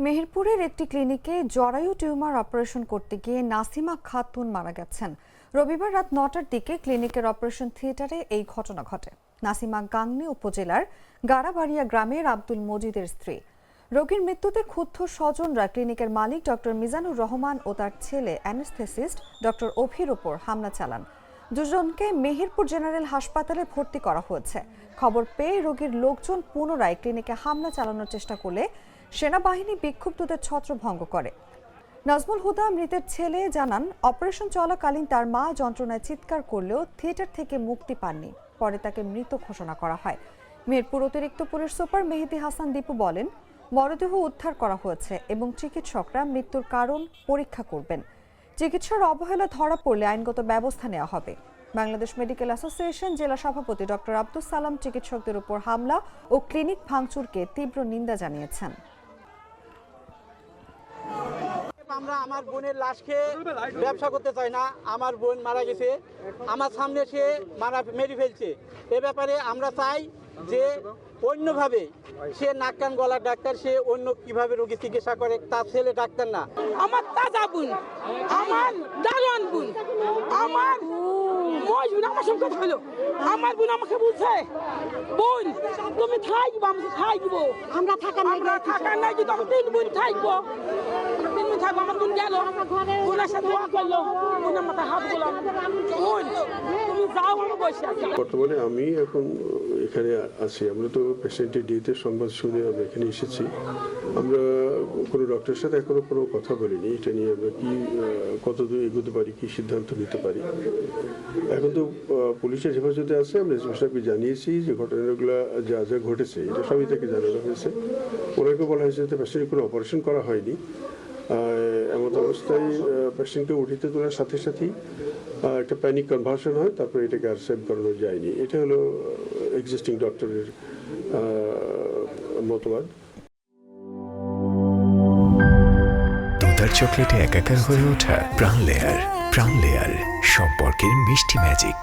মেহেরপুরের একটি ক্লিনিকে জরায়ু টিউমার অপারেশন করতে গিয়ে নাসিমা খাতুন মারা গেছেন। রবিবার রাত ৯টার দিকে ক্লিনিকের অপারেশন থিয়েটারে এই ঘটনা ঘটে। নাসিমা গাংনী উপজেলার গাড়াবাড়িয়া গ্রামের আব্দুল মজিদের স্ত্রী। রোগীর মৃত্যুতে ক্ষুব্ধ স্বজনরা ক্লিনিকের মালিক ডক্টর মিজানুর রহমান ও তার ছেলে অ্যানেস্থেসিস্ট ডক্টর অভির ওপর হামলা চালান। দুজনকে মেহেরপুর জেনারেল হাসপাতালে ভর্তি করা হয়েছে। খবর পেয়ে রোগীর লোকজন পুনরায় ক্লিনিকে হামলা চালানোর চেষ্টা করলে সেনাবাহিনী বিক্ষুব্ধদের ছত্রভঙ্গ করে। নাজমুল হুদা মৃতের ছেলে জানান, অপারেশন চলাকালীন তার মা যন্ত্রণায় চিৎকার করলেও থিয়েটার থেকে মুক্তি পাননি। পরে তাকে মৃত ঘোষণা করা হয়। মেহেরপুর অতিরিক্ত পুলিশ সুপার মেহেদী হাসান দীপু বলেন, মরদেহ উদ্ধার করা হয়েছে এবং চিকিৎসকরা মৃত্যুর কারণ পরীক্ষা করবেন। চিকিৎসার অবহেলা ধরা পড়লে আইনগত ব্যবস্থা নেওয়া হবে। বাংলাদেশ মেডিকেল অ্যাসোসিয়েশন জেলা সভাপতি ডক্টর আব্দুল সালাম চিকিৎসকদের উপর হামলা ও ক্লিনিক ভাঙচুরকে তীব্র নিন্দা জানিয়েছেন। আমরা আমার বোনের লাশকে ব্যবসা করতে চাই না। আমার বোন মারা গেছে, আমার সামনে সে মেরে ফেলছে। এ ব্যাপারে আমরা চাই যে অন্যভাবে সে নাক কান গলার ডাক্তার, সে অন্য কিভাবে রোগী চিকিৎসা করে, তার ছেলে ডাক্তার না। আমার তাজা বোন, আমার দারোয়ান বোন, আমার মজুন আমার সঙ্গে কথা হলো। আমার বোন আমাকে বলছে, বোন তুমি থাকবো, আমি থাকবো। আমরা থাকার নাই কিন্তু আমি 3 বোন থাকবো। 3 বোন থাকবো। আমার বোন গেল, বোনের সাথে দোয়া করলো, বোনের মাথায় হাত দিলাম, বোন তুমি যাও, আমি বসে আছি। বর্তমানে আমি এখন এখানে আছি। আমরা তো পেশেন্টের ডেথে সংবাদ শুনে আমরা এখানে এসেছি। আমরা কোনো ডক্টরের সাথে এখনো কোনো কথা বলিনি এটা নিয়ে আমরা কি কতদূর এগোতে পারি, কি সিদ্ধান্ত নিতে পারি। এখন তো পুলিশের হেফাজতে আছে। আমরা এসপি জানিয়েছি যে ঘটনাগুলো যা যা ঘটেছে এটা সবই থেকে জানানো হয়েছে। ওনাকে বলা হয়েছে যে পেশেন্টের কোনো অপারেশন করা হয়নি। এমন অবস্থায় পেশেন্টকে উঠিতে তোলার সাথে সাথেই একটা প্যানিক কনভার্সন হয়, তারপরে এটাকে আর সেভ করানো যায়নি। এটা হলো এক্সিস্টিং ডক্টরের মতবাদ। দুধার চকলেটে একাকার হয়ে ওঠা প্রাণ লেয়ার সম্পর্কের মিষ্টি ম্যাজিক।